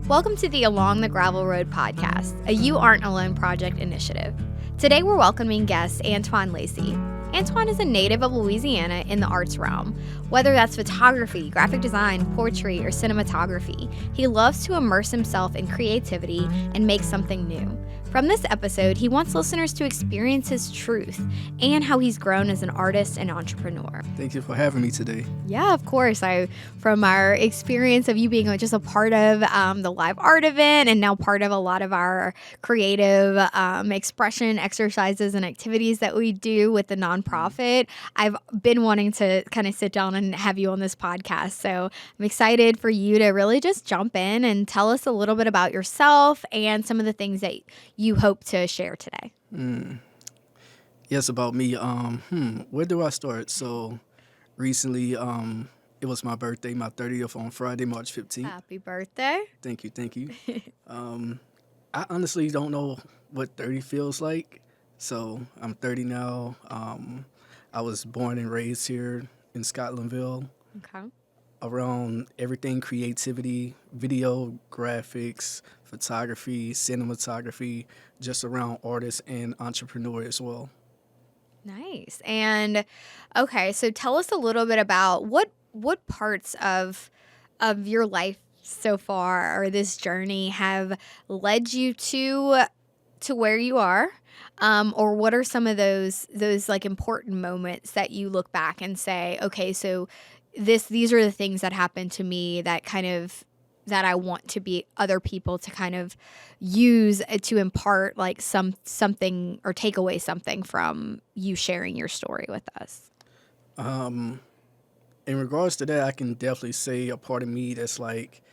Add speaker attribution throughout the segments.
Speaker 1: Welcome to the Along the Gravel Road podcast, a You Aren't Alone project initiative. Today we're welcoming guest Antoine Lacey. Antoine is a native of Louisiana in the arts realm. Whether that's photography, graphic design, poetry, or cinematography, he loves to immerse himself in creativity and make something new. From this episode, he wants listeners to experience his truth and how he's grown as an artist and entrepreneur.
Speaker 2: Thank you for having me today.
Speaker 1: Yeah, of course. From our experience of you being just a part of the live art event and now part of a lot of our creative expression exercises and activities that we do with the nonprofit, I've been wanting to kind of sit down and have you on this podcast. So I'm excited for you to really just jump in and tell us a little bit about yourself and some of the things that you hope to share today.
Speaker 2: Yes, about me. Where do I start? So recently, it was my birthday, my 30th on Friday, March 15th.
Speaker 1: Happy birthday.
Speaker 2: Thank you. I honestly don't know what 30 feels like. So I'm 30 now. I was born and raised here in Scotlandville.
Speaker 1: Okay.
Speaker 2: Around everything creativity, video, graphics, photography, cinematography, just around artists and entrepreneur as well.
Speaker 1: Nice. And okay, so tell us a little bit about what parts of your life so far or this journey have led you to where you are, or what are some of those like important moments that you look back and say, okay, so these are the things that happened to me that I want to be other people to kind of use to impart like something or take away something from you sharing your story with us.
Speaker 2: In regards to that, I can definitely say a part of me that's like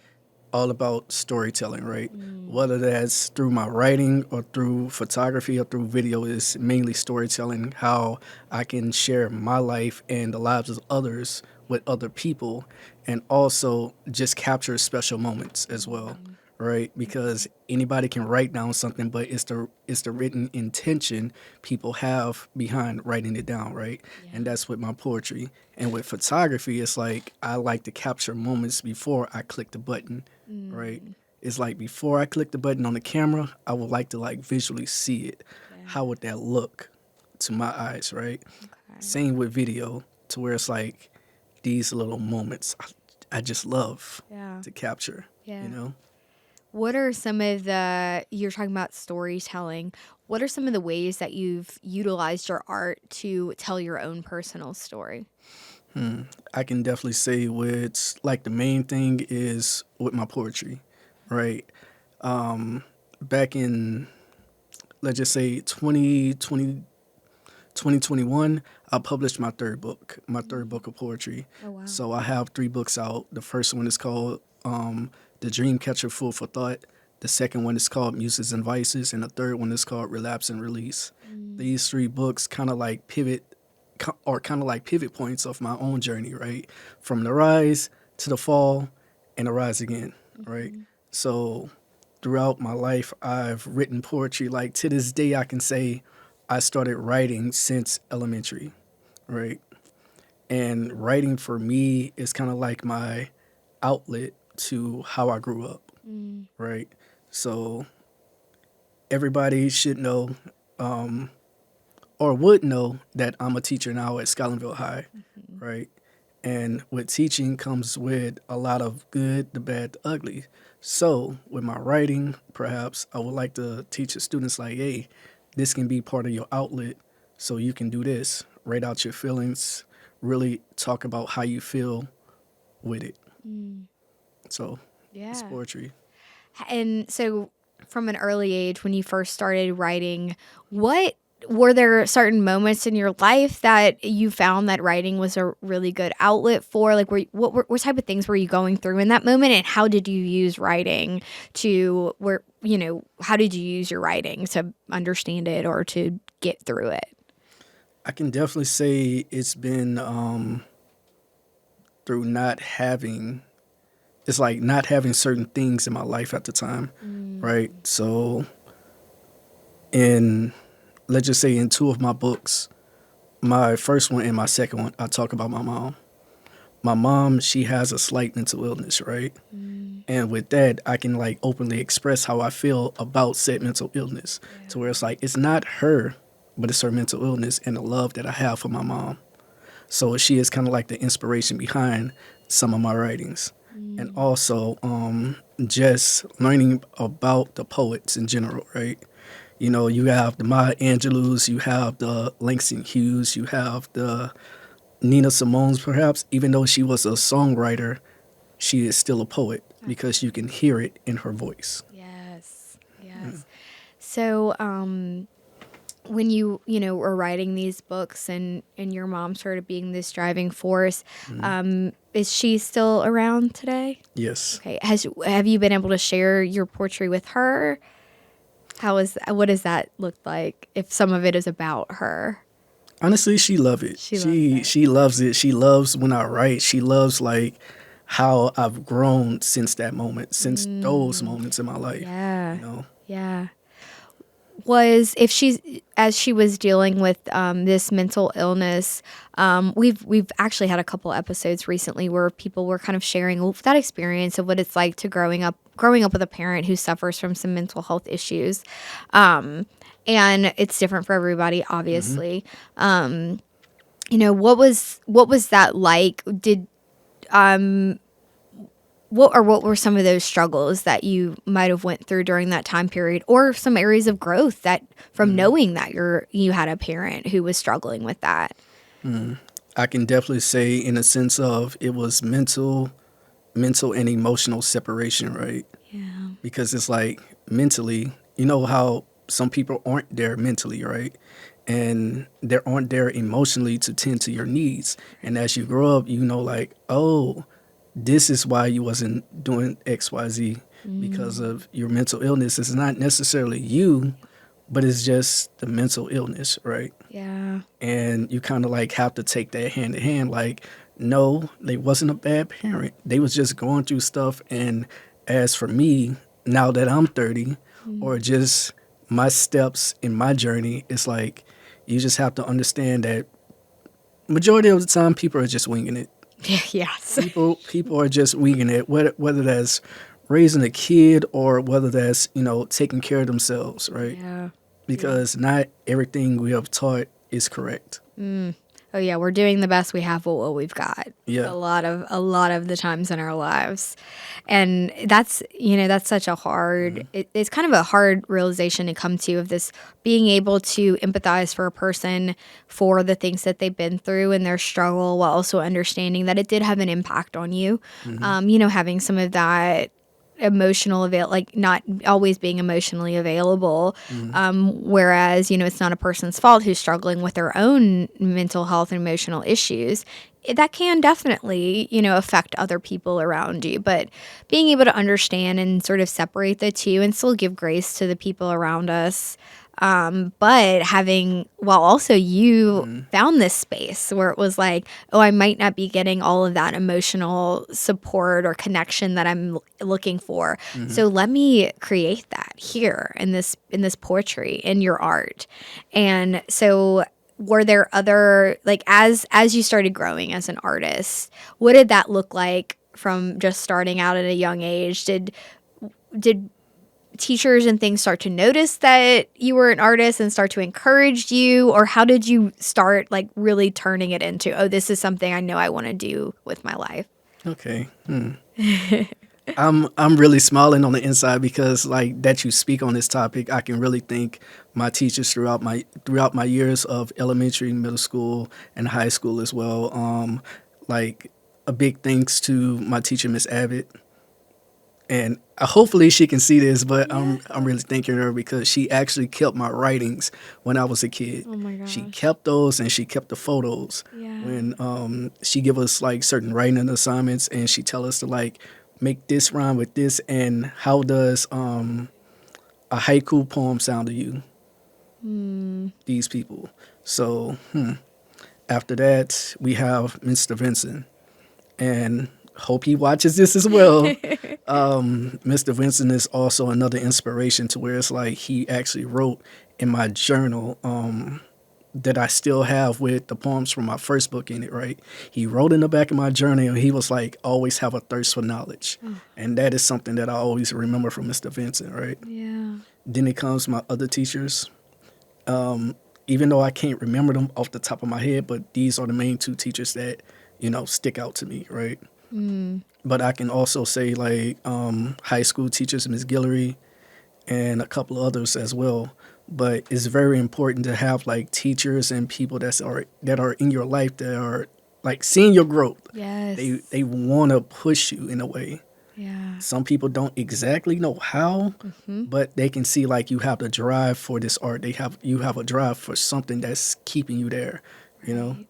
Speaker 2: all about storytelling, right? Whether that's through my writing or through photography or through video, is mainly storytelling, how I can share my life and the lives of others with other people, and also just capture special moments as well, right? Because anybody can write down something, but it's the written intention people have behind writing it down, right? Yeah. And that's with my poetry. And with photography, it's like I like to capture moments before I click the button, right? It's like before I click the button on the camera, I would like to like visually see it. Yeah. How would that look to my eyes, right? Okay. Same with video, to where it's like these little moments I just love to capture, you know?
Speaker 1: What are some of you're talking about storytelling, what are some of the ways that you've utilized your art to tell your own personal story?
Speaker 2: I can definitely say the main thing is with my poetry, right? Back in, let's just say 2021, I published my third book of poetry. Oh, wow. So I have 3 books out. The first one is called The Dream Catcher Food for Thought. The second one is called Muses and Vices. And the third one is called Relapse and Release. These 3 books kind of like pivot points of my own journey, right? From the rise to the fall and the rise again, right? So throughout my life, I've written poetry. Like to this day, I can say I started writing since elementary, right? And writing for me is kind of like my outlet to how I grew up, right? So everybody should know or would know that I'm a teacher now at Scotlandville High, right? And with teaching comes with a lot of good, the bad, the ugly. So with my writing, perhaps I would like to teach the students like, hey, this can be part of your outlet, so you can do this. Write out your feelings, really talk about how you feel with it. So it's poetry.
Speaker 1: And so from an early age, when you first started writing, were there certain moments in your life that you found that writing was a really good outlet for? Like, what type of things were you going through in that moment, and how did you use writing how did you use your writing to understand it or to get through it?
Speaker 2: I can definitely say it's been through not having certain things in my life at the time, right? So let's just say in 2 of my books, my first one and my second one, I talk about my mom. My mom, she has a slight mental illness, right? And with that, I can like openly express how I feel about said mental illness, to where it's like it's not her, but it's her mental illness and the love that I have for my mom. So she is kind of like the inspiration behind some of my writings. And also just learning about the poets in general, right? You know, you have the Maya Angelou's, you have the Langston Hughes, you have the Nina Simone's, perhaps. Even though she was a songwriter, she is still a poet because you can hear it in her voice.
Speaker 1: Yes. Yes. So, when you were writing these books and your mom sort of being this driving force, is she still around today?
Speaker 2: Yes.
Speaker 1: Okay. Have you been able to share your poetry with her? What does that look like if some of it is about her?
Speaker 2: Honestly, she loves it.
Speaker 1: She loves it.
Speaker 2: She loves it. She loves when I write. She loves like how I've grown since that moment, since those moments in my life.
Speaker 1: Yeah.
Speaker 2: You know.
Speaker 1: Yeah. Was if she's as she was dealing with this mental illness, we've actually had a couple episodes recently where people were kind of sharing that experience of what it's like to growing up with a parent who suffers from some mental health issues, and it's different for everybody, obviously. What was that like? What were some of those struggles that you might have went through during that time period, or some areas of growth that from knowing that you had a parent who was struggling with that?
Speaker 2: I can definitely say in a sense of it was mental and emotional separation, right?
Speaker 1: Yeah.
Speaker 2: Because it's like mentally, you know how some people aren't there mentally, right? And they aren't there emotionally to tend to your needs. And as you grow up, you know, like, oh, this is why you wasn't doing XYZ because of your mental illness. It's not necessarily you, but it's just the mental illness, right?
Speaker 1: Yeah.
Speaker 2: And you kind of like have to take that hand in hand. Like, no, they wasn't a bad parent. They was just going through stuff. And as for me, now that I'm 30, or just my steps in my journey, it's like you just have to understand that majority of the time people are just winging it.
Speaker 1: Yes.
Speaker 2: People are just winging it, whether that's raising a kid or whether that's, you know, taking care of themselves, right?
Speaker 1: Yeah.
Speaker 2: Because not everything we have taught is correct.
Speaker 1: Oh yeah, we're doing the best we have with what we've got.
Speaker 2: Yeah.
Speaker 1: A lot of the times in our lives, and that's such a hard. It's kind of a hard realization to come to, of this being able to empathize for a person for the things that they've been through and their struggle, while also understanding that it did have an impact on you. Having some of that like not always being emotionally available, whereas it's not a person's fault who's struggling with their own mental health and emotional issues. That can definitely affect other people around you, but being able to understand and sort of separate the two and still give grace to the people around us, but while also you found this space where it was like, oh, I might not be getting all of that emotional support or connection that I'm looking for. So let me create that here in this poetry, in your art. And so were there other, like, as you started growing as an artist, what did that look like from just starting out at a young age? Did teachers and things start to notice that you were an artist and start to encourage you, or how did you start like really turning it into, oh, this is something I know I want to do with my life?
Speaker 2: Okay. I'm really smiling on the inside because like that you speak on this topic. I can really thank my teachers throughout my years of elementary, middle school, and high school as well. Like a big thanks to my teacher, Miss Abbott. And hopefully she can see this, but I'm really thanking her because she actually kept my writings when I was a kid.
Speaker 1: Oh my gosh.
Speaker 2: She kept those and she kept the photos.
Speaker 1: Yeah.
Speaker 2: When she give us like certain writing assignments and she tell us to like make this rhyme with this, and how does a haiku poem sound to you? These people. So after that we have Mr. Vincent, and hope he watches this as well. Mr. Vincent is also another inspiration to where it's like he actually wrote in my journal that I still have with the poems from my first book in it, right? He wrote in the back of my journal, he was like, always have a thirst for knowledge. And that is something that I always remember from Mr. Vincent, right?
Speaker 1: Yeah.
Speaker 2: Then it comes my other teachers. Even though I can't remember them off the top of my head, but these are the main two teachers that, stick out to me, right? But I can also say like high school teachers, Miss Guillory, and a couple of others as well. But it's very important to have like teachers and people that are in your life that are like seeing your growth.
Speaker 1: Yes.
Speaker 2: They want to push you in a way.
Speaker 1: Yeah.
Speaker 2: Some people don't exactly know how, but they can see like you have the drive for this art. You have a drive for something that's keeping you there, you know?
Speaker 1: Right.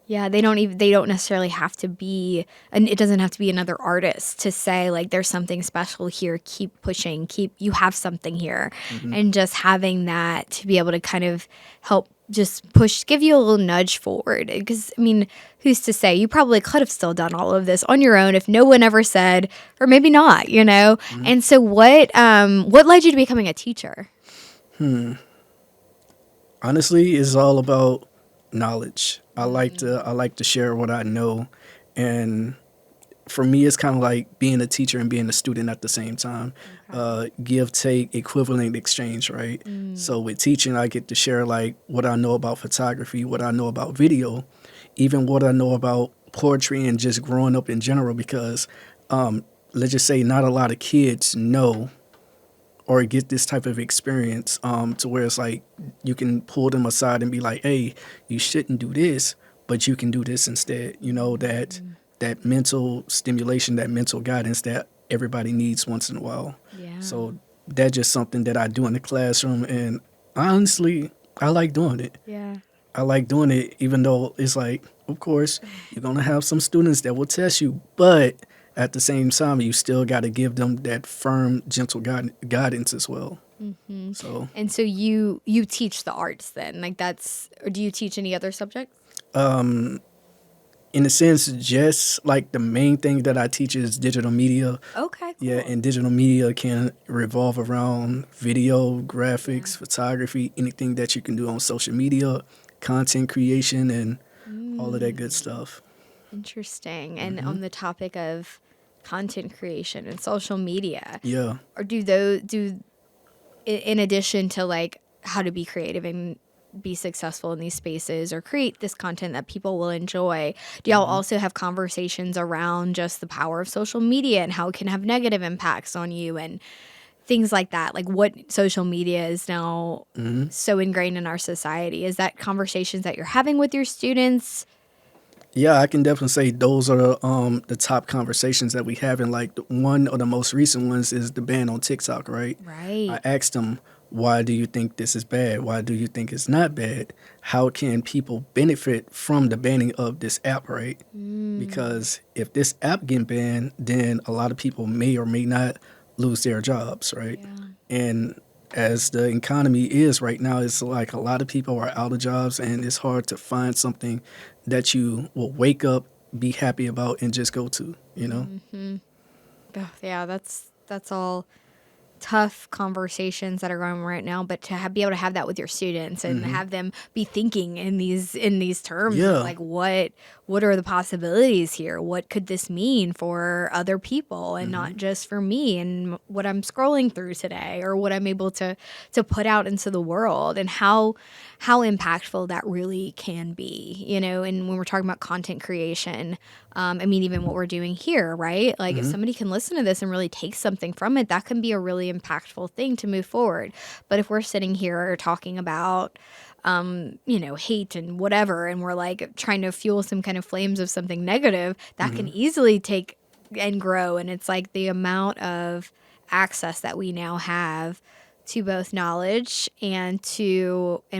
Speaker 1: Yeah, they don't necessarily have to be, and it doesn't have to be another artist to say like there's something special here, keep pushing, you have something here. And just having that to be able to kind of help just push, give you a little nudge forward. Because I mean, who's to say you probably could have still done all of this on your own if no one ever said, or maybe not, you know? And so what led you to becoming a teacher?
Speaker 2: Honestly, it's all about knowledge. I like to share what I know, and for me, it's kind of like being a teacher and being a student at the same time. Give, take, equivalent exchange, right? So with teaching, I get to share like what I know about photography, what I know about video, even what I know about poetry and just growing up in general. Because let's just say not a lot of kids know or get this type of experience to where it's like you can pull them aside and be like, hey, you shouldn't do this, but you can do this instead. That mental stimulation, that mental guidance that everybody needs once in a while.
Speaker 1: Yeah.
Speaker 2: So that's just something that I do in the classroom, and honestly, I like doing it.
Speaker 1: Yeah.
Speaker 2: I like doing it, even though it's like, of course, you're gonna have some students that will test you, but at the same time, you still got to give them that firm, gentle guidance as well. So,
Speaker 1: And so you teach the arts then, like or do you teach any other subjects?
Speaker 2: in a sense, just like the main thing that I teach is digital media.
Speaker 1: Okay,
Speaker 2: Yeah,
Speaker 1: cool.
Speaker 2: and digital media can revolve around video, graphics, photography, anything that you can do on social media, content creation, and all of that good stuff.
Speaker 1: Interesting. And on the topic of content creation and social media,
Speaker 2: Yeah.
Speaker 1: or in addition to like how to be creative and be successful in these spaces or create this content that people will enjoy, do y'all also have conversations around just the power of social media and how it can have negative impacts on you and things like that? Like what social media is now so ingrained in our society. Is that conversations that you're having with your students?
Speaker 2: Yeah, I can definitely say those are the top conversations that we have. And like one of the most recent ones is the ban on TikTok, right?
Speaker 1: Right.
Speaker 2: I asked them, why do you think this is bad? Why do you think it's not bad? How can people benefit from the banning of this app, right? Because if this app get banned, then a lot of people may or may not lose their jobs, right?
Speaker 1: Yeah.
Speaker 2: And as the economy is right now, it's like a lot of people are out of jobs, and it's hard to find something that you will wake up, be happy about, and just go to, you know?
Speaker 1: Oh, yeah, that's all tough conversations that are going on right now, but to be able to have that with your students and have them be thinking in these terms of
Speaker 2: Yeah.
Speaker 1: like what are the possibilities here? What could this mean for other people and not just for me and what I'm scrolling through today or what I'm able to put out into the world, and how impactful that really can be, you know? And when we're talking about content creation, I mean, even what we're doing here, right? Like if somebody can listen to this and really take something from it, that can be a really impactful thing to move forward. But if we're sitting here talking about, hate and whatever, and we're like trying to fuel some kind of flames of something negative, that can easily take and grow. And it's like the amount of access that we now have to both knowledge and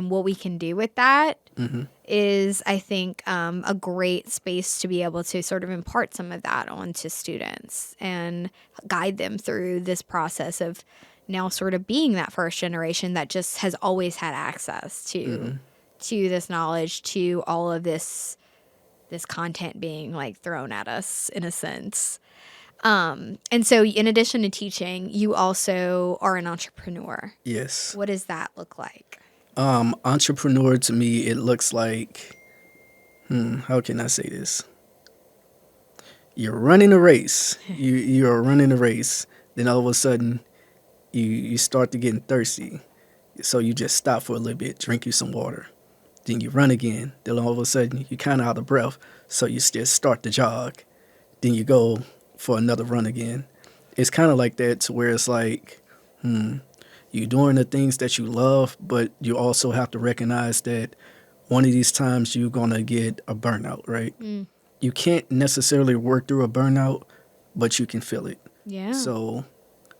Speaker 1: what we can do with that is, I think, a great space to be able to sort of impart some of that onto students and guide them through this process of now sort of being that first generation that just has always had access to this knowledge, to all of this content being like thrown at us in a sense. And so in addition to teaching, you also are an entrepreneur.
Speaker 2: Yes.
Speaker 1: What does that look like?
Speaker 2: Entrepreneur to me, it looks like, how can I say this? You're running a race. You're running a race. Then all of a sudden, you start to getting thirsty. So you just stop for a little bit, drink you some water. Then you run again. Then all of a sudden, you're kind of out of breath. So you just start to jog. Then you go for another run again. It's kind of like that to where it's like, you're doing the things that you love, but you also have to recognize that one of these times you're going to get a burnout, right? You can't necessarily work through a burnout, but you can feel it.
Speaker 1: Yeah.
Speaker 2: So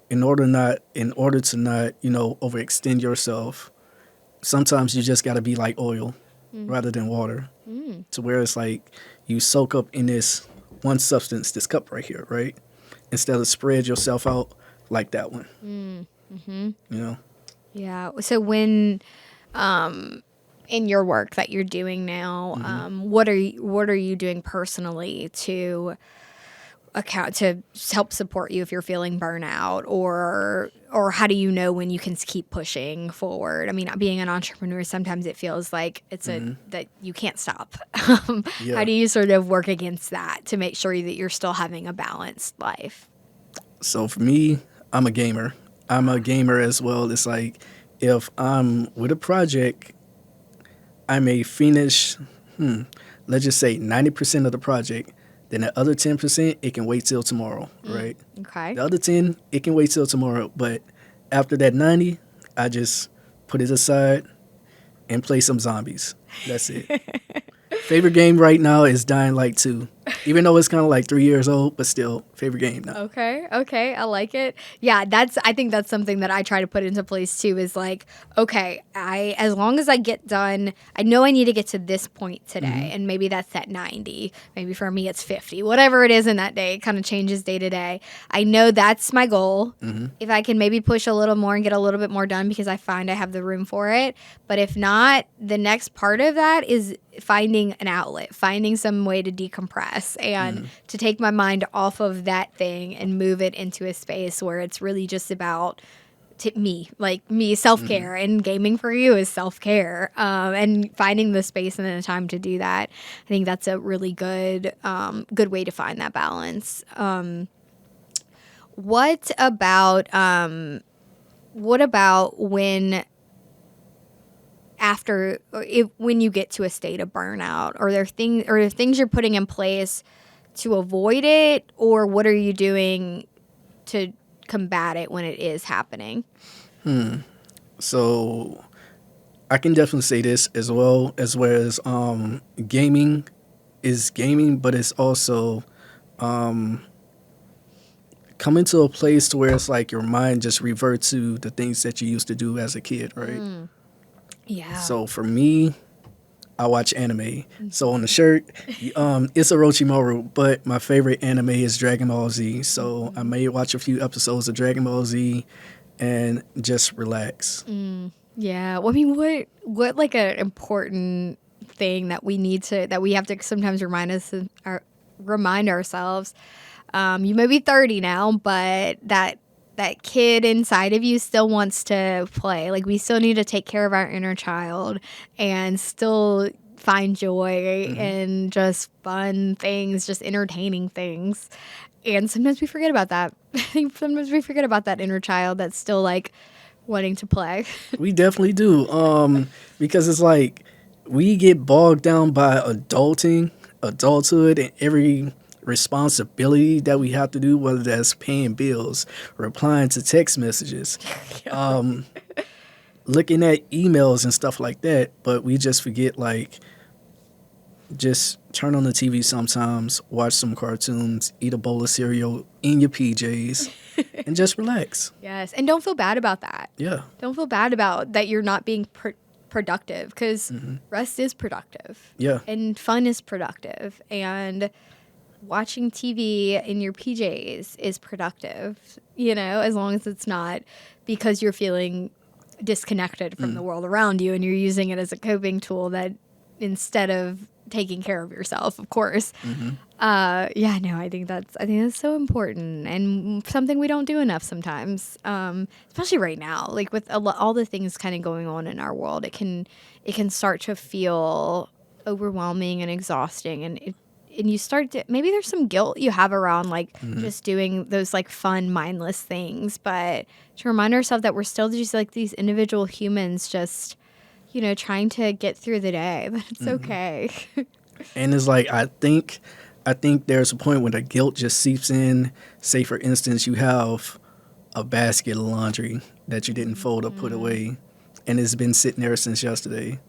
Speaker 2: in order to not, overextend yourself, sometimes you just got to be like oil rather than water. To where it's like you soak up in this one substance, this cup right here, right? Instead of spread yourself out like that one. You know?
Speaker 1: Yeah. So when in your work that you're doing now, what are you doing personally to help support you if you're feeling burnout, or how do you know when you can keep pushing forward? I mean, being an entrepreneur, sometimes it feels like it's that you can't stop.
Speaker 2: Yeah.
Speaker 1: How do you sort of work against that to make sure that you're still having a balanced life?
Speaker 2: So for me, I'm a gamer. I'm a gamer as well. It's like if I'm with a project, I may finish, let's just say 90% of the project. Then the other 10%, it can wait till tomorrow, right?
Speaker 1: Okay.
Speaker 2: The other 10, it can wait till tomorrow. But after that 90, I just put it aside and play some zombies. That's it. Favorite game right now is Dying Light 2. Even though it's kind of like 3 years old, but still, favorite game now.
Speaker 1: Okay, I like it. Yeah, I think that's something that I try to put into place too, is like, okay, as long as I get done, I know I need to get to this point today, and maybe that's at 90. Maybe for me it's 50. Whatever it is in that day, it kind of changes day to day. I know that's my goal. If I can maybe push a little more and get a little bit more done because I find I have the room for it, but if not, the next part of that is finding an outlet, finding some way to decompress and to take my mind off of that thing and move it into a space where it's really just about me, self-care, and gaming for you is self-care, and finding the space and the time to do that. I think that's a really good way to find that balance. What about when when you get to a state of burnout, or there things you're putting in place to avoid it, or what are you doing to combat it when it is happening?
Speaker 2: So I can definitely say this as well as gaming is gaming, but it's also coming to a place to where it's like your mind just reverts to the things that you used to do as a kid, right?
Speaker 1: Yeah.
Speaker 2: So for me, I watch anime. So on the shirt, it's Orochimaru, but my favorite anime is Dragon Ball Z. So I may watch a few episodes of Dragon Ball Z and just relax.
Speaker 1: Yeah. Well, I mean, what like an important thing that we have to sometimes remind ourselves. You may be 30 now, but that kid inside of you still wants to play. Like, we still need to take care of our inner child and still find joy in just fun things, just entertaining things. And sometimes we forget about that. I think sometimes we forget about that inner child that's still like wanting to play.
Speaker 2: We definitely do. Because it's like we get bogged down by adulthood, and every responsibility that we have to do, whether that's paying bills, replying to text messages, looking at emails and stuff like that. But we just forget, like, just turn on the TV sometimes, watch some cartoons, eat a bowl of cereal in your PJs, and just relax.
Speaker 1: Yes. And don't feel bad about that.
Speaker 2: Yeah.
Speaker 1: Don't feel bad about that you're not being productive, because rest is productive.
Speaker 2: Yeah.
Speaker 1: And fun is productive. And watching TV in your PJs is productive, as long as it's not because you're feeling disconnected from the world around you and you're using it as a coping tool, that instead of taking care of yourself, of course.
Speaker 2: Mm-hmm.
Speaker 1: Yeah, no, I think that's so important and something we don't do enough sometimes. Especially right now, like with all the things kind of going on in our world, it can start to feel overwhelming and exhausting, and you start to, maybe there's some guilt you have around like
Speaker 2: Mm-hmm.
Speaker 1: just doing those like fun mindless things, but to remind ourselves that we're still just like these individual humans, just trying to get through the day, that it's
Speaker 2: Mm-hmm.
Speaker 1: okay.
Speaker 2: And it's like I think there's a point when the guilt just seeps in. Say for instance, you have a basket of laundry that you didn't fold or put
Speaker 1: Mhm.
Speaker 2: away, and it's been sitting there since yesterday.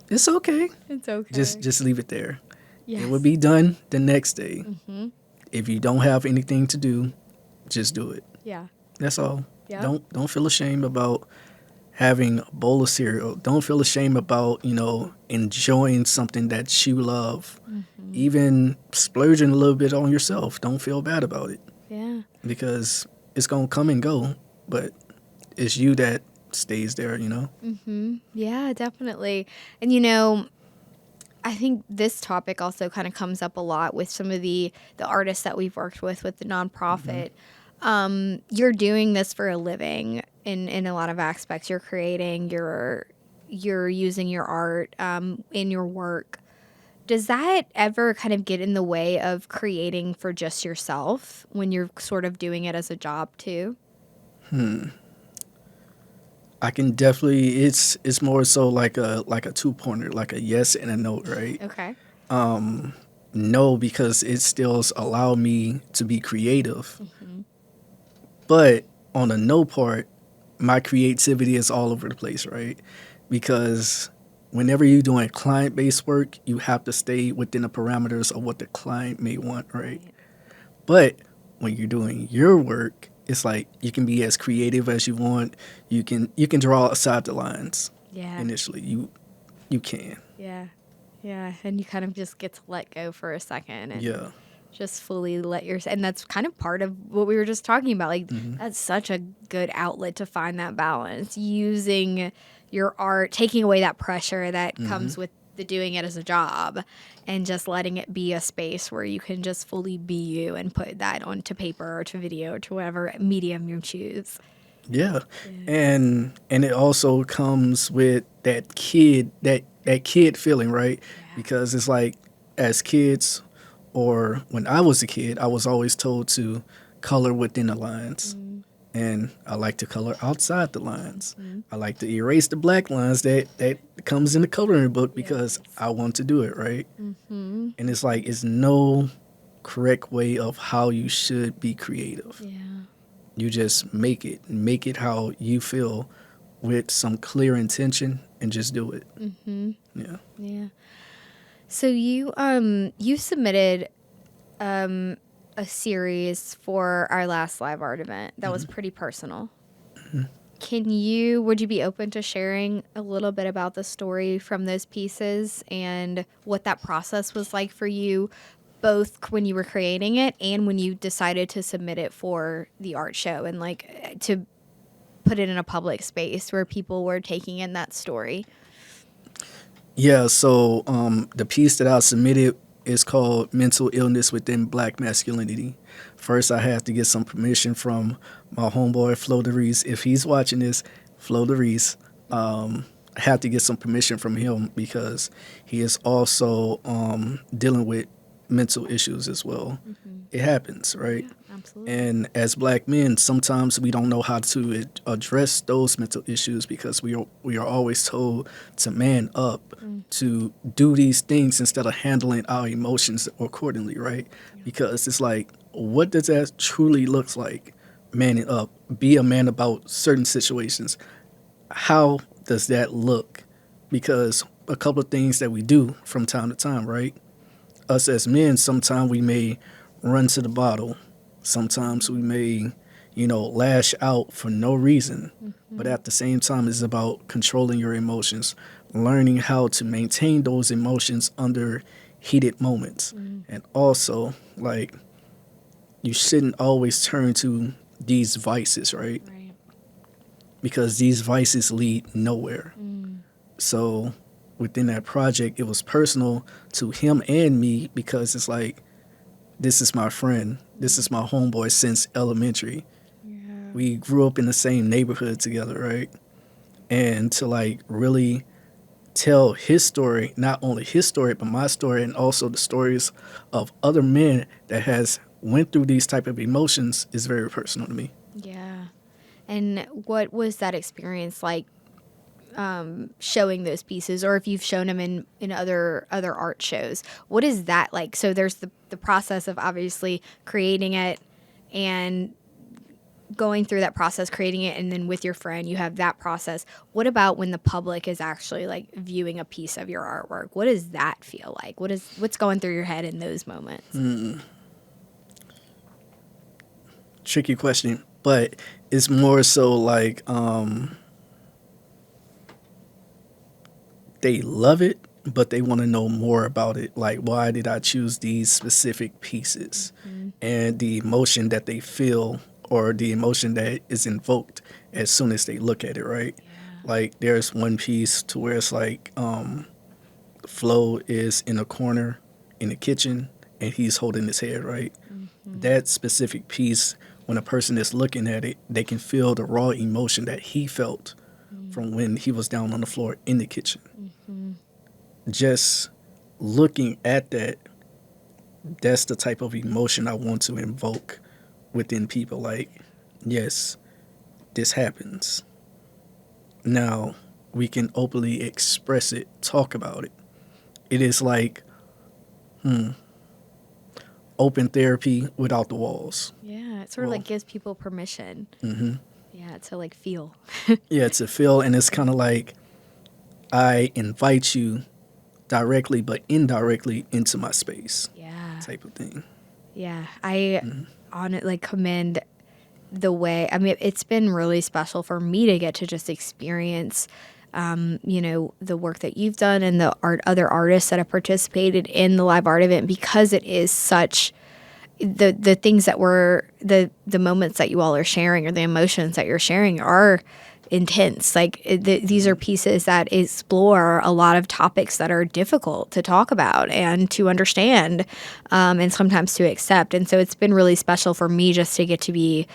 Speaker 2: It's okay.
Speaker 1: It's
Speaker 2: Just
Speaker 1: okay.
Speaker 2: just leave it there. It will
Speaker 1: Yes.
Speaker 2: be done the next day.
Speaker 1: Mm-hmm.
Speaker 2: If you don't have anything to do, just do it.
Speaker 1: Yeah.
Speaker 2: That's all.
Speaker 1: Yep.
Speaker 2: Don't feel ashamed about having a bowl of cereal. Don't feel ashamed about, enjoying something that you love.
Speaker 1: Mm-hmm.
Speaker 2: Even splurging a little bit on yourself. Don't feel bad about it
Speaker 1: Yeah.
Speaker 2: because it's going to come and go, but it's you that stays there.
Speaker 1: Mm-hmm. Yeah, definitely. And I think this topic also kind of comes up a lot with some of the artists that we've worked with the
Speaker 2: Mm-hmm.
Speaker 1: nonprofit. You're doing this for a living in a lot of aspects. You're creating, you're using your art in your work. Does that ever kind of get in the way of creating for just yourself when you're sort of doing it as a job too?
Speaker 2: I can definitely it's more so like a two-pointer, like a yes and a no, right?
Speaker 1: Okay.
Speaker 2: No, because it still allow me to be creative.
Speaker 1: Mm-hmm.
Speaker 2: But on the no part, my creativity is all over the place, right? Because whenever you're doing client based work, you have to stay within the parameters of what the client may want, right?
Speaker 1: Right.
Speaker 2: But when you're doing your work, it's like you can be as creative as you want. You can draw aside the lines
Speaker 1: Yeah.
Speaker 2: initially. You can.
Speaker 1: Yeah. Yeah. And you kind of just get to let go for a second and
Speaker 2: Yeah.
Speaker 1: just fully and that's kind of part of what we were just talking about. Like,
Speaker 2: Hmm.
Speaker 1: that's such a good outlet to find that balance, using your art, taking away that pressure that
Speaker 2: Hmm.
Speaker 1: comes with the doing it as a job, and just letting it be a space where you can just fully be you and put that onto paper or to video or to whatever medium you choose.
Speaker 2: Yeah,
Speaker 1: Yeah.
Speaker 2: and it also comes with that kid feeling, right?
Speaker 1: Yeah.
Speaker 2: Because it's like as kids, or when I was a kid, I was always told to color within the lines,
Speaker 1: Mm-hmm.
Speaker 2: and I like to color outside the lines. I like to erase the black lines that comes in the coloring book because
Speaker 1: Yes.
Speaker 2: I want to do it right.
Speaker 1: Mm-hmm.
Speaker 2: And it's like it's no correct way of how you should be creative.
Speaker 1: Yeah.
Speaker 2: You just make it how you feel with some clear intention and just do it.
Speaker 1: Mm-hmm.
Speaker 2: Yeah.
Speaker 1: Yeah. So you submitted um a series for our last live art event that was pretty personal. Would you be open to sharing a little bit about the story from those pieces and what that process was like for you, both when you were creating it and when you decided to submit it for the art show, and like to put it in a public space where people were taking in that story?
Speaker 2: Yeah, so the piece that I submitted is called Mental Illness Within Black Masculinity. First, I have to get some permission from my homeboy, Flo DeReese. If he's watching this, Flo DeReese, I have to get some permission from him because he is also dealing with mental issues as well.
Speaker 1: Mm-hmm.
Speaker 2: It happens, right?
Speaker 1: Yeah, absolutely.
Speaker 2: And as black men, sometimes we don't know how to address those mental issues because we are always told to man up,
Speaker 1: Mm.
Speaker 2: to do these things instead of handling our emotions accordingly, right?
Speaker 1: Yeah.
Speaker 2: Because it's like, what does that truly looks like? Manning up, be a man about certain situations. How does that look? Because a couple of things that we do from time to time, right? Us as men, sometimes we may run to the bottle. Sometimes we may, lash out for no reason. But
Speaker 1: Mm-hmm.
Speaker 2: at the same time, it's about controlling your emotions, learning how to maintain those emotions under heated moments.
Speaker 1: Mm.
Speaker 2: And also, like, you shouldn't always turn to these vices, right?
Speaker 1: Right.
Speaker 2: Because these vices lead nowhere.
Speaker 1: Mm.
Speaker 2: So within that project, it was personal to him and me because it's like, this is my friend. This is my homeboy since elementary.
Speaker 1: Yeah.
Speaker 2: We grew up in the same neighborhood together, right? And to like really tell his story, not only his story, but my story, and also the stories of other men that has went through these type of emotions is very personal to me.
Speaker 1: Yeah. And what was that experience like, showing those pieces, or if you've shown them in other art shows? What is that like? So there's the process of obviously creating it and going through that process, creating it, and then with your friend, you have that process. What about when the public is actually like viewing a piece of your artwork? What does that feel like? What's going through your head in those moments?
Speaker 2: Tricky question, but it's more so like they love it, but they want to know more about it. Like, why did I choose these specific pieces? And the emotion that they feel or the emotion that is invoked as soon as they look at it, right? Like, there's one piece to where it's like Flo is in a corner in the kitchen and he's holding his head, right? That specific piece, when a person is looking at it, they can feel the raw emotion that he felt from when he was down on the floor in the kitchen. Just looking at that, that's the type of emotion I want to invoke within people. Like, yes, this happens. Now we can openly express it, talk about it. It is like open therapy without the walls.
Speaker 1: Yeah, it sort of
Speaker 2: Well,
Speaker 1: like gives people permission. Yeah, to like feel.
Speaker 2: yeah, to feel, and it's kind of like I invite you directly but indirectly into my space
Speaker 1: Yeah.
Speaker 2: type of thing.
Speaker 1: Yeah, I on it like commend the way. I mean, it's been really special for me to get to just experience, the work that you've done and the other artists that have participated in the live art event, because it is such the things that were the moments that you all are sharing, or the emotions that you're sharing, are intense. Like these are pieces that explore a lot of topics that are difficult to talk about and to understand, and sometimes to accept. And so it's been really special for me just to be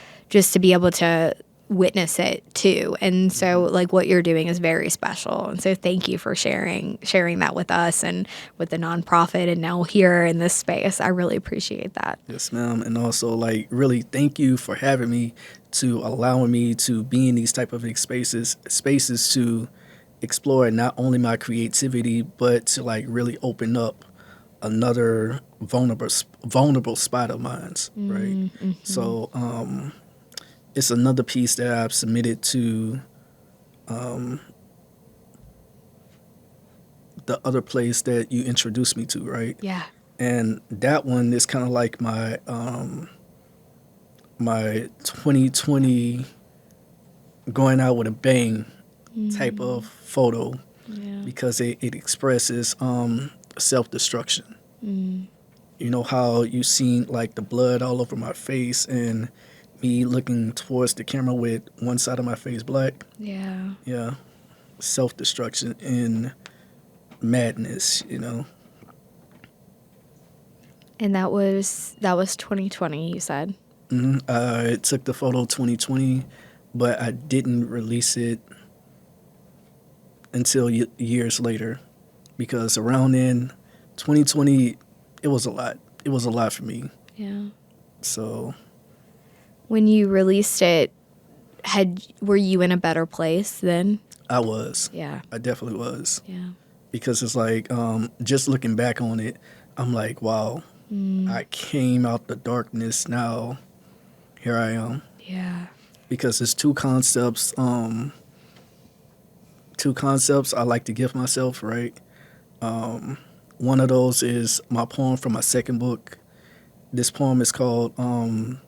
Speaker 1: able to witness it too. And so like what you're doing is very special. And so thank you for sharing that with us and with the nonprofit and now here in this space. I really appreciate that.
Speaker 2: Yes, ma'am. And also, like, really thank you for having me, to allowing me to be in these type of spaces to explore not only my creativity, but to like really open up another vulnerable spot of mine, right? So it's another piece that I've submitted to the other place that you introduced me to, right?
Speaker 1: Yeah.
Speaker 2: And that one is kind of like my 2020 going out with a bang type of photo,
Speaker 1: Yeah.
Speaker 2: because it expresses self-destruction. You know how you seen like the blood all over my face and me looking towards the camera with one side of my face black?
Speaker 1: Yeah.
Speaker 2: Yeah, self-destruction and madness.
Speaker 1: And that was 2020, you said.
Speaker 2: I took the photo 2020, but I didn't release it until years later, because around then, 2020, it was a lot. It was a lot for me.
Speaker 1: Yeah.
Speaker 2: So
Speaker 1: When you released it, were you in a better place then?
Speaker 2: I was.
Speaker 1: Yeah.
Speaker 2: I definitely was.
Speaker 1: Yeah.
Speaker 2: Because it's like, just looking back on it, I'm like, wow, I came out the darkness. Now here I am.
Speaker 1: Yeah.
Speaker 2: Because there's two concepts I like to give myself, right? One of those is my poem from my second book. This poem is called "Come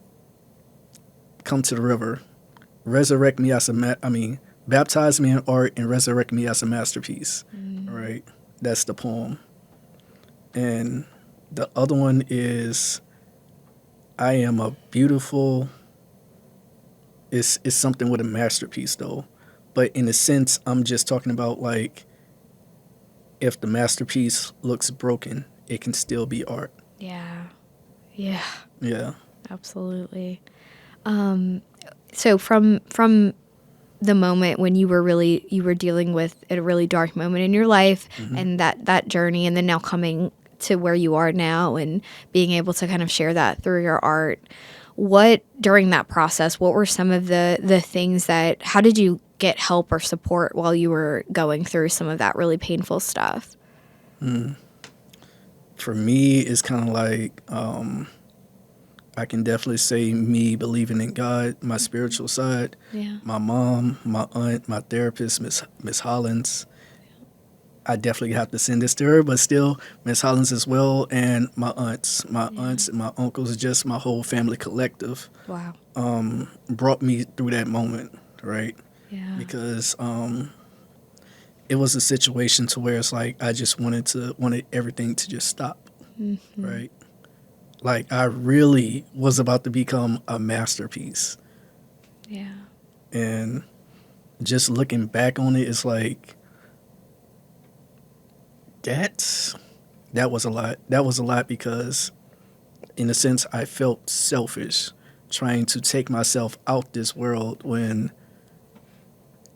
Speaker 2: to the River." Resurrect me as baptize me in art and resurrect me as a masterpiece. Right? That's the poem. And the other one is I am a beautiful. It's something with a masterpiece though, but in a sense, I'm just talking about like if the masterpiece looks broken, it can still be art.
Speaker 1: Yeah. Yeah.
Speaker 2: Yeah.
Speaker 1: Absolutely. So from the moment when you were dealing with a really dark moment in your life, and that journey, and then now coming to where you are now and being able to kind of share that through your art, what during that process, what were some of the things that, how did you get help or support while you were going through some of that really painful stuff?
Speaker 2: For me, it's kind of like I can definitely say me believing in God, my spiritual side,
Speaker 1: Yeah.
Speaker 2: my mom, my aunt, my therapist, Miss Hollins. I definitely have to send this to her, but still, Miss Hollins as well, and my aunts. My
Speaker 1: Yeah.
Speaker 2: aunts and my uncles, just my whole family collective,
Speaker 1: Wow.
Speaker 2: brought me through that moment, right?
Speaker 1: Yeah.
Speaker 2: Because it was a situation to where it's like I just wanted everything to just stop, right? Like I really was about to become a masterpiece,
Speaker 1: Yeah.
Speaker 2: and just looking back on it, it's like that's that was a lot. That was a lot because, in a sense, I felt selfish trying to take myself out this world when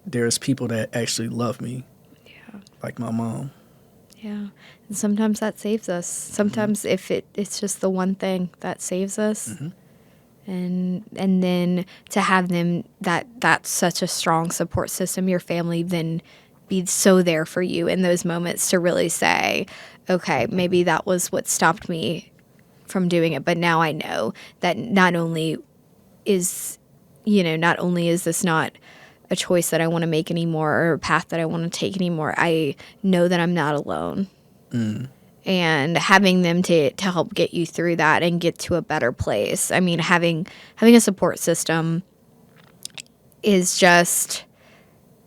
Speaker 2: there's people that actually love me,
Speaker 1: Yeah.
Speaker 2: like my mom.
Speaker 1: Yeah. And sometimes that saves us. Sometimes if it's just the one thing that saves us. And then to have them, that's such a strong support system, your family then be so there for you in those moments to really say, okay, maybe that was what stopped me from doing it, but now I know that is not only is this not a choice that I want to make anymore or a path that I want to take anymore, I know that I'm not alone. And having them to help get you through that and get to a better place. I mean, having a support system is just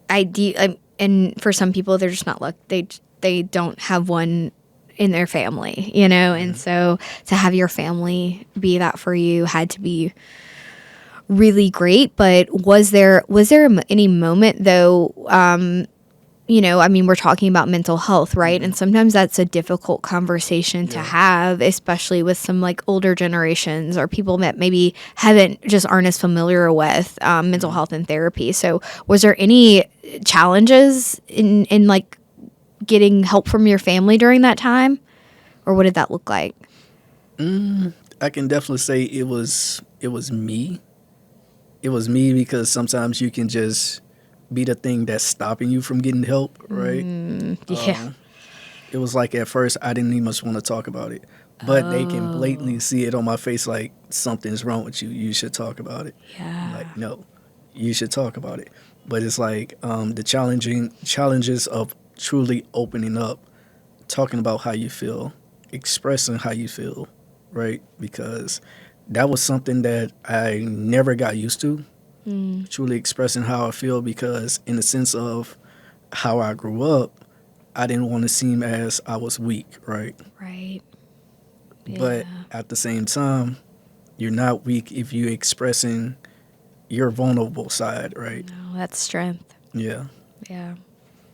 Speaker 1: ideal. And for some people, they're just not they don't have one in their family, and so to have your family be that for you had to be really great. But was there any moment though, I mean, we're talking about mental health, right? And sometimes that's a difficult conversation to
Speaker 2: Yeah.
Speaker 1: have, especially with some like older generations or people that maybe aren't as familiar with mental health and therapy. So, was there any challenges in like getting help from your family during that time, or what did that look like?
Speaker 2: I can definitely say it was me. It was me because sometimes you can just be the thing that's stopping you from getting help, right?
Speaker 1: Yeah.
Speaker 2: It was like at first I didn't even much want to talk about it, but they can blatantly see it on my face like something's wrong with you. You should talk about it. I'm
Speaker 1: Yeah.
Speaker 2: like, no, you should talk about it. But it's like the challenging challenges of truly opening up, talking about how you feel, expressing how you feel, right? Because that was something that I never got used to, truly expressing how I feel because in the sense of how I grew up, I didn't want to seem as I was weak, right?
Speaker 1: Right.
Speaker 2: But
Speaker 1: Yeah.
Speaker 2: at the same time, you're not weak if you're expressing your vulnerable side, right?
Speaker 1: No, that's strength.
Speaker 2: Yeah.
Speaker 1: Yeah.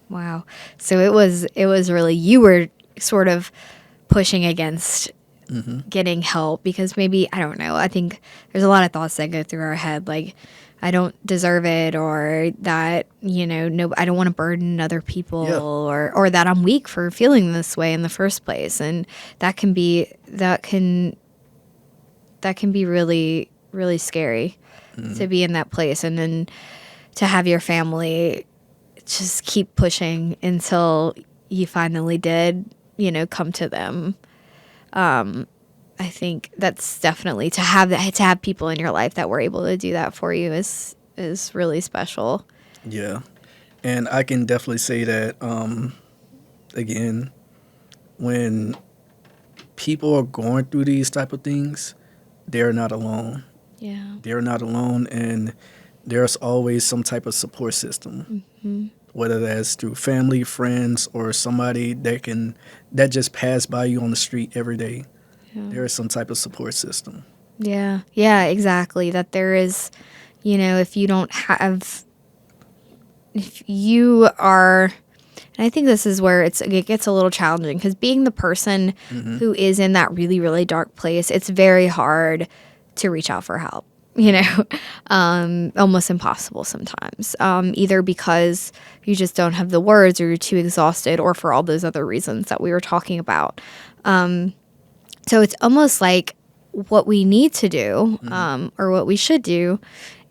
Speaker 1: Wow. So it was really, you were sort of pushing against getting help because maybe, I don't know, I think there's a lot of thoughts that go through our head like I don't deserve it, or that, no, I don't want to burden other people,
Speaker 2: Yeah.
Speaker 1: or that I'm weak for feeling this way in the first place. And that can be really, really scary to be in that place. And then to have your family just keep pushing until you finally did, come to them. I think that's definitely, to have people in your life that were able to do that for you is really special.
Speaker 2: Yeah. And I can definitely say that, again, when people are going through these type of things, they're not alone.
Speaker 1: Yeah.
Speaker 2: They're not alone, and there's always some type of support system, whether that's through family, friends, or somebody that just pass by you on the street every day.
Speaker 1: Yeah.
Speaker 2: There is some type of support system.
Speaker 1: Yeah. Yeah, exactly. That there is, if you don't have, if you are And I think this is where it gets a little challenging, because being the person who is in that really, really dark place, it's very hard to reach out for help, almost impossible sometimes, either because you just don't have the words, or you're too exhausted, or for all those other reasons that we were talking about. So it's almost like what we need to do, or what we should do,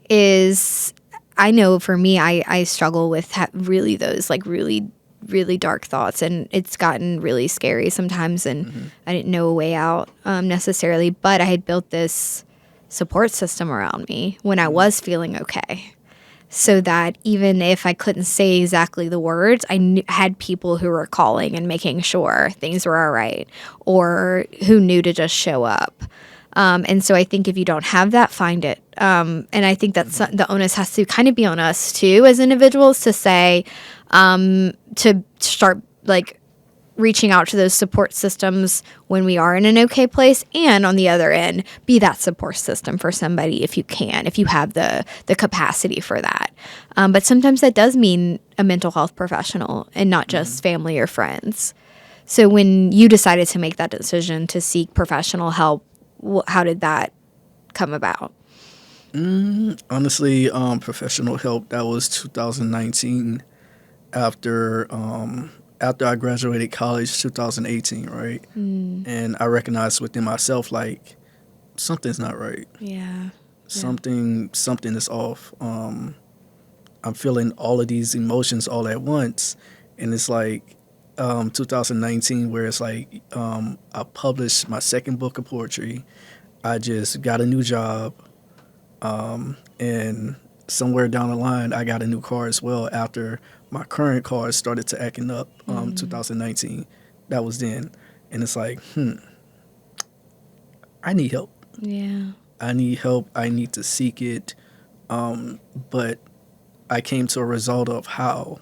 Speaker 1: is, I know for me, I struggle with really those like really, really dark thoughts, and it's gotten really scary sometimes, and I didn't know a way out necessarily, but I had built this support system around me when I was feeling okay, so that even if I couldn't say exactly the words, I had people who were calling and making sure things were all right, or who knew to just show up. And so I think if you don't have that, find it. And I think that's the onus has to kind of be on us too, as individuals, to say, to start like reaching out to those support systems when we are in an okay place, and on the other end, be that support system for somebody if you can, if you have the capacity for that. But sometimes that does mean a mental health professional and not just family or friends. So when you decided to make that decision to seek professional help, how did that come about?
Speaker 2: Honestly, professional help, that was 2019, after after I graduated college, 2018, right? And I recognized within myself, like, something's not right.
Speaker 1: Yeah.
Speaker 2: Something is off. I'm feeling all of these emotions all at once, and it's like 2019, where it's like I published my second book of poetry. I just got a new job, and somewhere down the line, I got a new car as well. After my current car started to acting up, 2019, that was then, and it's like, I need help.
Speaker 1: Yeah.
Speaker 2: I need help. I need to seek it. But I came to a result of how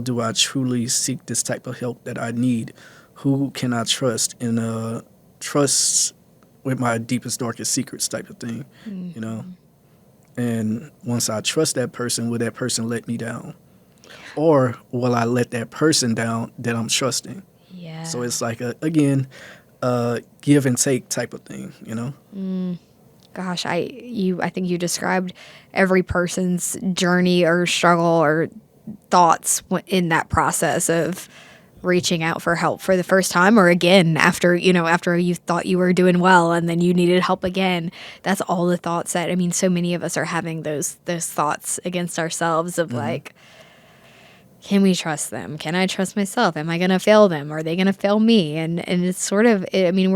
Speaker 2: do I truly seek this type of help that I need? Who can I trust in a trust with my deepest, darkest secrets type of thing, you know? And once I trust that person, will that person let me down? Or will I let that person down that I'm trusting?
Speaker 1: Yeah.
Speaker 2: So it's like, again, give and take type of thing, you know?
Speaker 1: Gosh, I think you described every person's journey or struggle or thoughts in that process of reaching out for help for the first time, or again after you thought you were doing well and then you needed help again. That's all the thoughts that, I mean, so many of us are having those thoughts against ourselves of like, can we trust them? Can I trust myself? Am I going to fail them? Are they going to fail me? And it's sort of, I mean,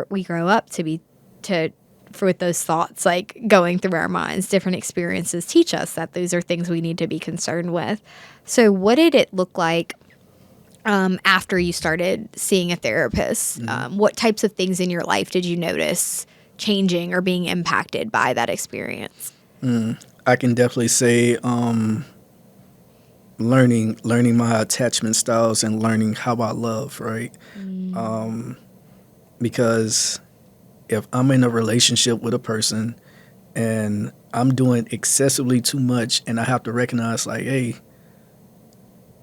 Speaker 1: we grow up with those thoughts like going through our minds. Different experiences teach us that those are things we need to be concerned with. So what did it look like after you started seeing a therapist? What types of things in your life did you notice changing or being impacted by that experience?
Speaker 2: I can definitely say learning my attachment styles and learning how I love, right? Because if I'm in a relationship with a person and I'm doing excessively too much, and I have to recognize, like, hey,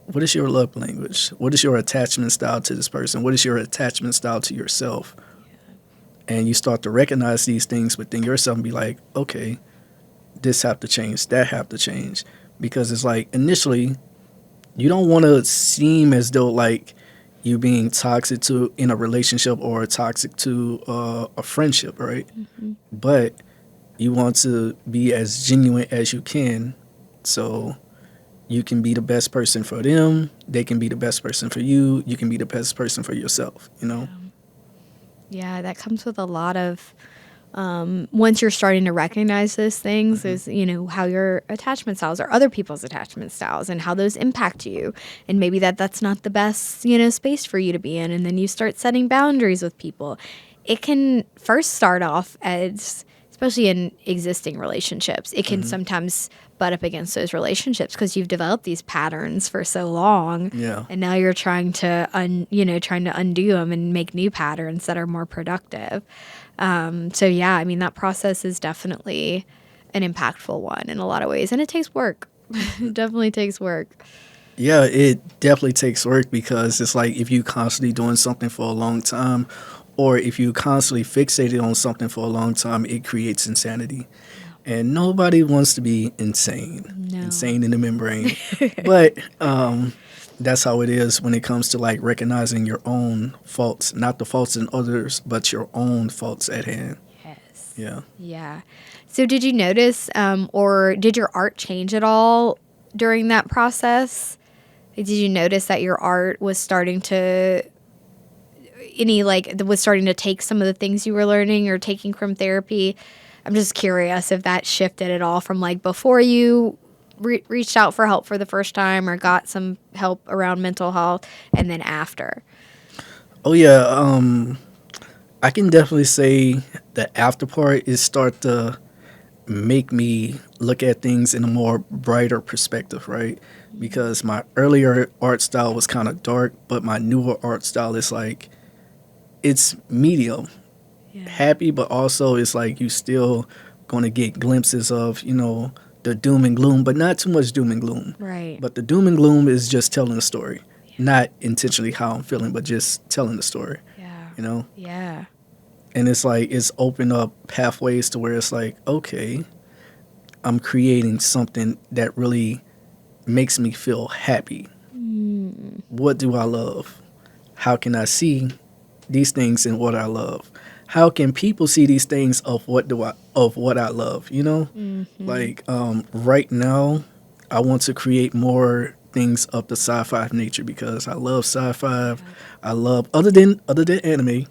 Speaker 2: what is your love language? What is your attachment style to this person? What is your attachment style to yourself? And you start to recognize these things within yourself and be like, okay, this have to change, that have to change. Because it's like, initially, you don't want to seem as though like you being toxic to in a relationship or toxic to a friendship, right? But you want to be as genuine as you can, so you can be the best person for them, they can be the best person for you, you can be the best person for yourself, you know?
Speaker 1: Yeah, that comes with a lot of, once you're starting to recognize those things, is, how your attachment styles or other people's attachment styles and how those impact you. And maybe that's not the best, space for you to be in. And then you start setting boundaries with people. It can first start off as, especially in existing relationships, it can sometimes butt up against those relationships because you've developed these patterns for so long.
Speaker 2: Yeah.
Speaker 1: And now you're trying to undo them and make new patterns that are more productive. So yeah, I mean, that process is definitely an impactful one in a lot of ways, and it takes work. It definitely takes work.
Speaker 2: Yeah, it definitely takes work because it's like if you constantly doing something for a long time, or if you constantly fixated on something for a long time, it creates insanity.
Speaker 1: Yeah.
Speaker 2: And nobody wants to be insane,
Speaker 1: No.
Speaker 2: insane in the membrane. But that's how it is when it comes to like recognizing your own faults, not the faults in others, but your own faults at hand.
Speaker 1: Yes.
Speaker 2: Yeah.
Speaker 1: Yeah. So did you notice, or did your art change at all during that process? Did you notice that your art was starting to was starting to take some of the things you were learning or taking from therapy? I'm just curious if that shifted at all from like before you reached out for help for the first time or got some help around mental health and then after.
Speaker 2: Oh yeah. I can definitely say the after part is start to make me look at things in a more brighter perspective, right? Because my earlier art style was kind of dark, but my newer art style is like it's medium,
Speaker 1: Yeah.
Speaker 2: happy, but also it's like you still gonna get glimpses of the doom and gloom, but not too much doom and gloom.
Speaker 1: Right.
Speaker 2: But the doom and gloom is just telling a story, not intentionally how I'm feeling, but just telling the story.
Speaker 1: Yeah.
Speaker 2: You know,
Speaker 1: Yeah.
Speaker 2: and it's like it's opened up pathways to where it's like okay, I'm creating something that really makes me feel happy.
Speaker 1: Mm.
Speaker 2: What do I love? How can I see these things in what I love? How can people see these things of what I love?
Speaker 1: Mm-hmm.
Speaker 2: Like right now, I want to create more things of the sci-fi nature because I love sci-fi. I love other than anime.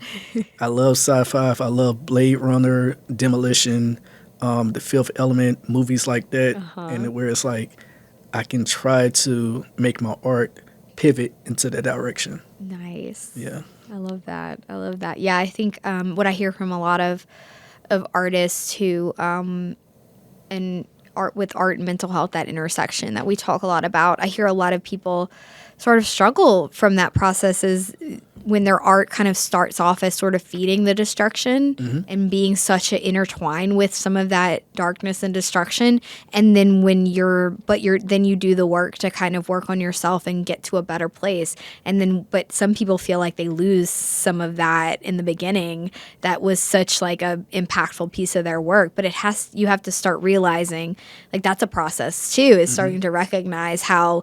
Speaker 2: I love sci-fi. I love Blade Runner, Demolition, The Fifth Element, movies like that,
Speaker 1: Uh-huh.
Speaker 2: and where it's like I can try to make my art pivot into that direction.
Speaker 1: Nice.
Speaker 2: Yeah.
Speaker 1: I love that. I love that. Yeah, I think what I hear from a lot of artists who and art and mental health, that intersection that we talk a lot about. I hear a lot of people sort of struggle from that process is when their art kind of starts off as sort of feeding the destruction
Speaker 2: Hmm.
Speaker 1: and being such a intertwined with some of that darkness and destruction. And then when then you do the work to kind of work on yourself and get to a better place. And then, but some people feel like they lose some of that in the beginning that was such like a impactful piece of their work. But you have to start realizing like that's a process too, is
Speaker 2: Hmm.
Speaker 1: starting to recognize how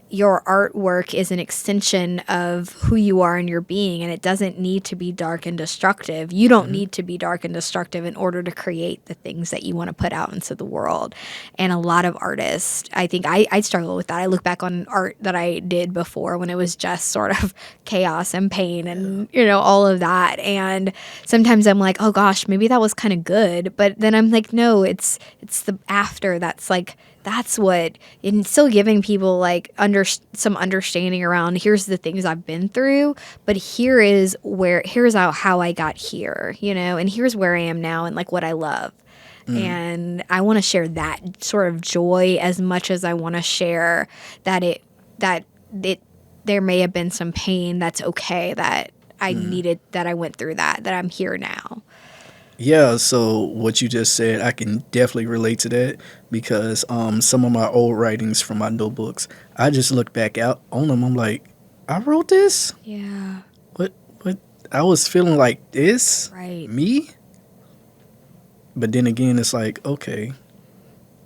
Speaker 1: your artwork is an extension of who you are in your being, and it doesn't need to be dark and destructive. You don't
Speaker 2: Hmm.
Speaker 1: need to be dark and destructive in order to create the things that you want to put out into the world. And a lot of artists, I think I struggle with that. I look back on art that I did before when it was just sort of chaos and pain and all of that, and sometimes I'm like, oh gosh, maybe that was kind of good, but then I'm like, no, it's the after that's like that's what, and still giving people like some understanding around here's the things I've been through, but here's how I got here, and here's where I am now and like what I love.
Speaker 2: Mm.
Speaker 1: And I want to share that sort of joy as much as I want to share that it there may have been some pain. That's okay, that I
Speaker 2: Mm.
Speaker 1: needed, that I went through that I'm here now.
Speaker 2: Yeah, so what you just said, I can definitely relate to that because some of my old writings from my notebooks, I just look back out on them. I'm like, I wrote this.
Speaker 1: Yeah.
Speaker 2: What? I was feeling like this,
Speaker 1: Right.
Speaker 2: me. But then again, it's like, okay,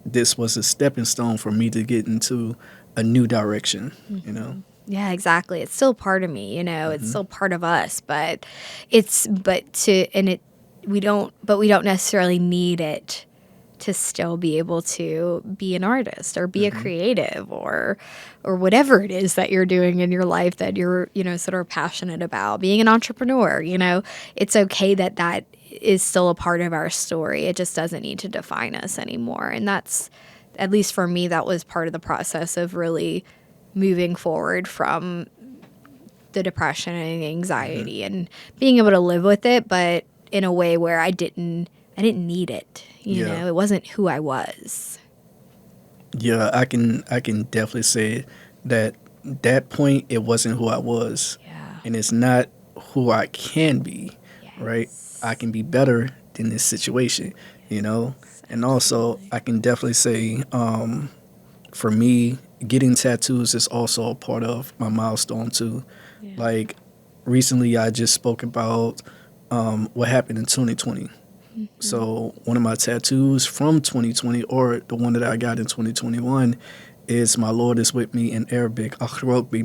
Speaker 2: this was a stepping stone for me to get into a new direction. You know.
Speaker 1: Yeah, exactly. It's still part of me, it's
Speaker 2: Hmm.
Speaker 1: still part of us, but but to, and it, we don't necessarily need it to still be able to be an artist or be a
Speaker 2: Hmm.
Speaker 1: creative or whatever it is that you're doing in your life that you're, sort of passionate about. Being an entrepreneur, it's okay that that is still a part of our story. It just doesn't need to define us anymore. And that's, at least for me, that was part of the process of really moving forward from the depression and
Speaker 2: Hmm.
Speaker 1: anxiety and being able to live with it, but in a way where I didn't need it.
Speaker 2: Yeah.
Speaker 1: It wasn't who I was.
Speaker 2: Yeah, I can definitely say that that point it wasn't who I was,
Speaker 1: Yeah.
Speaker 2: and it's not who I can be, right? I
Speaker 1: Yes.
Speaker 2: can be better than this situation,
Speaker 1: Yes.
Speaker 2: and also
Speaker 1: Absolutely.
Speaker 2: I can definitely say for me getting tattoos is also a part of my milestone too.
Speaker 1: Yeah.
Speaker 2: Like recently, I just spoke about what happened in 2020. So one of my tattoos from 2020, or the one that I got in 2021, is "My Lord is with me" in Arabic. "Akhrok bi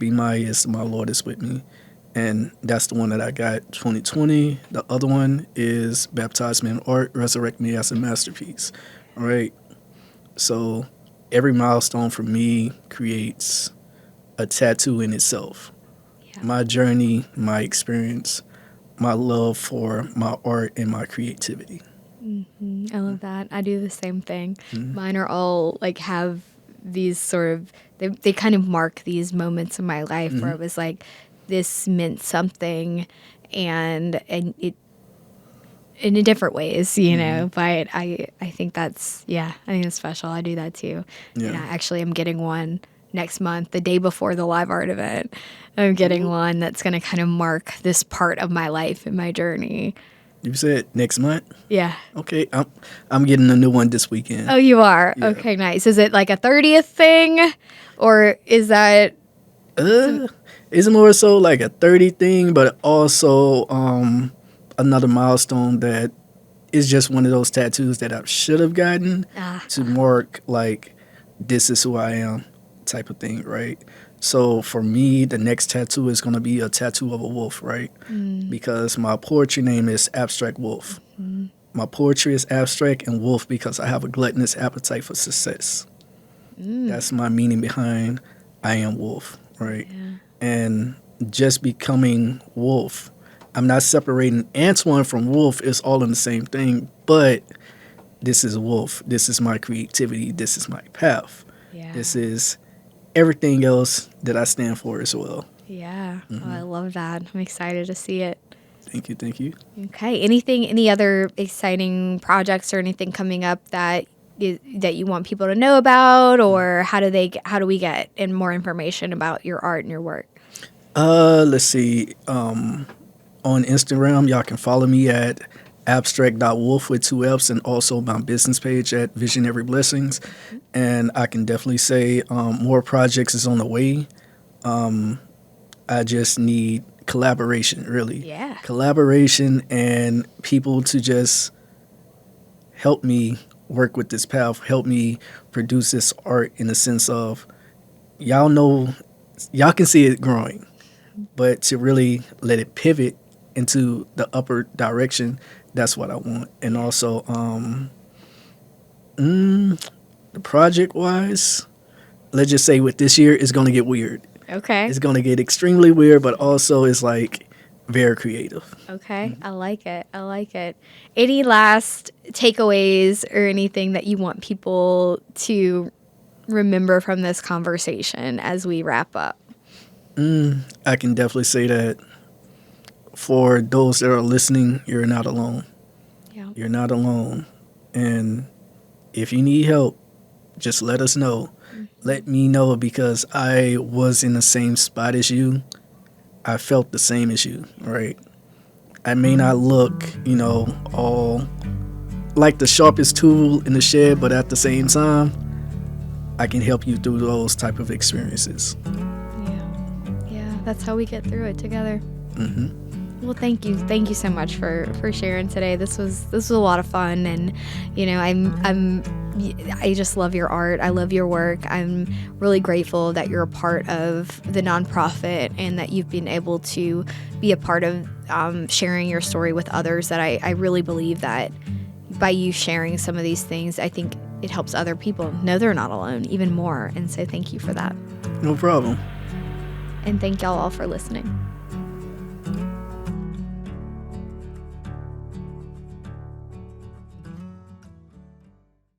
Speaker 2: mai" is "My Lord is with me," and that's the one that I got 2020. The other one is "Baptize me in art, resurrect me as a masterpiece." All right. So every milestone for me creates a tattoo in itself.
Speaker 1: Yeah.
Speaker 2: My journey, my experience, my love for my art and my creativity.
Speaker 1: I love that. I do the same thing. Mine are all like have these sort of they kind of mark these moments in my life where it was like this meant something, and it in different ways, you know. But I think that's I think it's special. I do that too.
Speaker 2: Yeah.
Speaker 1: And I actually am getting one next month, the day before the live art event. I'm getting one that's going to kind of mark this part of my life and my journey.
Speaker 2: You said next month?
Speaker 1: Yeah.
Speaker 2: Okay, I'm getting a new one this weekend.
Speaker 1: Oh, you are?
Speaker 2: Yeah.
Speaker 1: Okay, nice. Is it like a 30th thing, or is that?
Speaker 2: It's more so like a 30 thing, but also another milestone that is just one of those tattoos that I should have gotten to mark like this is who I am type of thing, right? So for me, the next tattoo is going to be a tattoo of a wolf, right? Because my poetry name is Abstract Wolf. My poetry is abstract and wolf because I have a gluttonous appetite for success. That's my meaning behind I am wolf, right?
Speaker 1: Yeah.
Speaker 2: And just becoming wolf, I'm not separating Antoine from wolf. It's all in the same thing, but this is wolf. This is my creativity. This is my path.
Speaker 1: Yeah.
Speaker 2: This is everything else that I stand for as well.
Speaker 1: Yeah. Oh, I love that. I'm excited to see it.
Speaker 2: Thank you. Thank you.
Speaker 1: Okay. Any other exciting projects or anything coming up that you want people to know about, or how do we get in more information about your art and your work?
Speaker 2: Let's see. On Instagram, y'all can follow me at abstract.wolf with 2 F's, and also my business page at Visionary Blessings. And I can definitely say more projects is on the way. I just need collaboration, really.
Speaker 1: Yeah.
Speaker 2: Collaboration and people to just help me work with this path, help me produce this art in the sense of y'all can see it growing, but to really let it pivot into the upper direction, that's what I want. And also, the project wise, let's just say with this year, it's going to get weird.
Speaker 1: Okay.
Speaker 2: It's going to get extremely weird, but also it's like very creative.
Speaker 1: Okay. I like it. I like it. Any last takeaways or anything that you want people to remember from this conversation as we wrap up?
Speaker 2: I can definitely say that for those that are listening, you're not alone.
Speaker 1: Yeah.
Speaker 2: You're not alone. And if you need help, just let us know. Let me know, because I was in the same spot as you. I felt the same as you, right? I may not look, all like the sharpest tool in the shed, but at the same time, I can help you through those type of experiences.
Speaker 1: Yeah, that's how we get through it together. Well, thank you so much for sharing today. This was a lot of fun, and I just love your art. I love your work. I'm really grateful that you're a part of the nonprofit and that you've been able to be a part of sharing your story with others. That I really believe that by you sharing some of these things, I think it helps other people know they're not alone even more. And so thank you for that.
Speaker 2: No problem.
Speaker 1: And thank y'all all for listening.